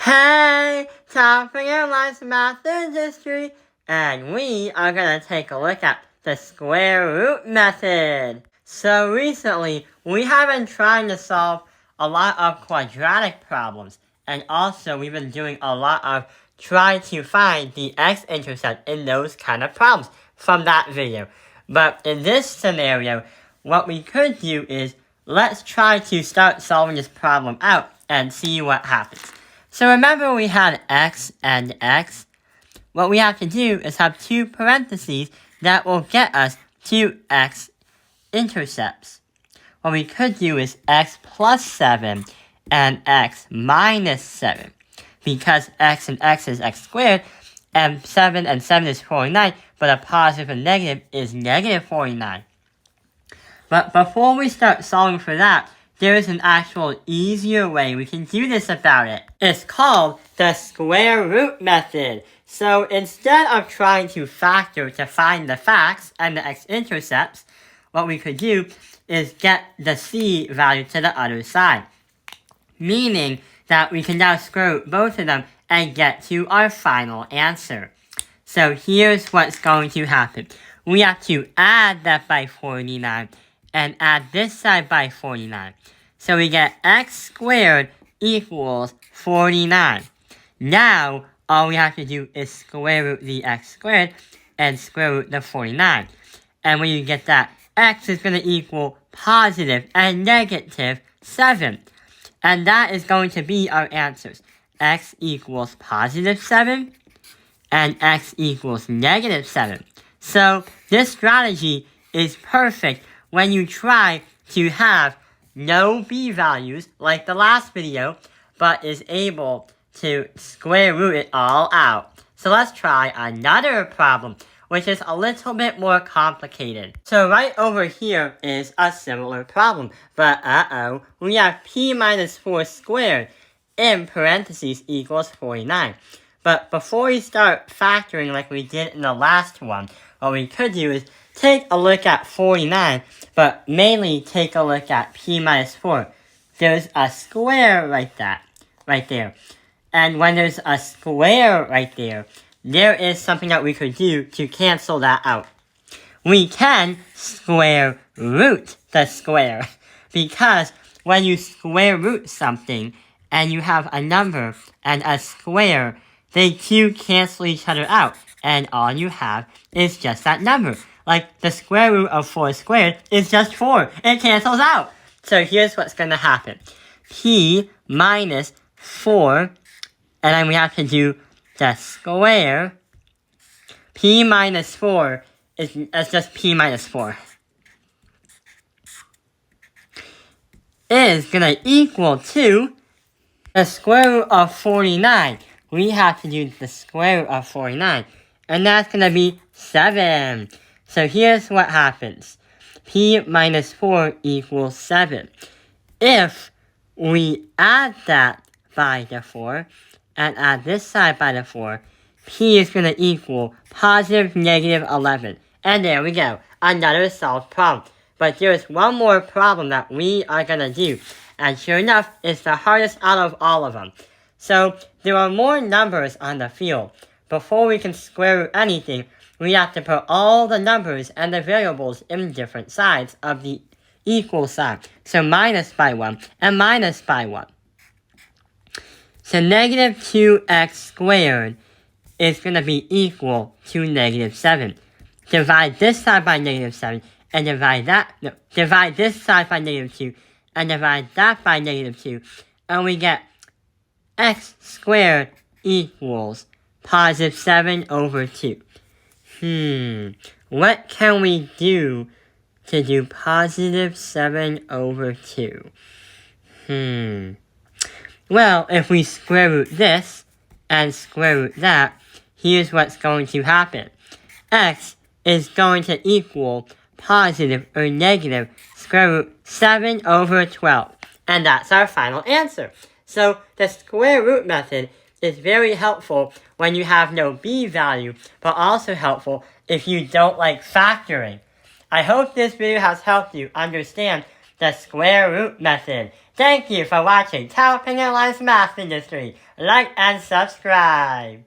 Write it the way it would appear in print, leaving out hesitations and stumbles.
Hey, time for your life's math and history, and we are going to take a look at the square root method. So recently, we have been trying to solve a lot of quadratic problems, and also we've been doing a lot of trying to find the x-intercept in those kind of problems from that video. But in this scenario, what we could do is let's try to start solving this problem out and see what happens. So remember we had x and x. What we have to do is have two parentheses that will get us two x-intercepts. What we could do is x plus 7 and x minus 7. Because x and x is x squared, and 7 is 49, but a positive and negative is negative 49. But before we start solving for that, there is an actual easier way we can do this about it. It's called the square root method. So instead of trying to factor to find the facts and the x-intercepts, what we could do is get the c value to the other side. Meaning that we can now square root both of them and get to our final answer. So here's what's going to happen. We have to add that by 49 and add this side by 49. So we get x squared equals 49. Now, all we have to do is square root the x squared and square root the 49. And when you get that, x is going to equal positive and negative 7. And that is going to be our answers. X equals positive 7 and x equals negative 7. So this strategy is perfect when you try to have no b values like the last video, but is able to square root it all out. So let's try another problem, which is a little bit more complicated. So right over here is a similar problem, but we have p minus 4 squared in parentheses equals 49. But before we start factoring like we did in the last one, what we could do is take a look at 49, but mainly take a look at p minus 4. There's a square right there. And when there's a square right there, there is something that we could do to cancel that out. We can square root the square, because when you square root something and you have a number and a square, they do cancel each other out, and all you have is just that number. Like the square root of 4 squared is just 4. It cancels out. So here's what's going to happen. P minus 4, and then we have to do the square. P minus 4 is just P minus 4. Is going to equal to the square root of 49. We have to do the square root of 49. And that's going to be 7. So here's what happens. P minus 4 equals 7. If we add that by the 4 and add this side by the 4, P is going to equal positive negative 11. And there we go. Another solved problem. But there's one more problem that we are going to do. And sure enough, it's the hardest out of all of them. So there are more numbers on the field. Before we can square root anything, we have to put all the numbers and the variables in different sides of the equal sign. So minus by 1 and minus by 1. So negative 2x squared is going to be equal to negative 7. Divide this side by negative 7 and divide this side by negative 2 and divide that by negative 2. And we get x squared equals positive 7 over 2. What can we do to do positive 7 over 2? Well, if we square root this and square root that, here's what's going to happen. X is going to equal positive or negative square root 7 over 12. And that's our final answer. So the square root method is very helpful when you have no b value, but also helpful if you don't like factoring. I hope this video has helped you understand the square root method. Thank you for watching Tao Penguin Line's Math Industry. Like and subscribe.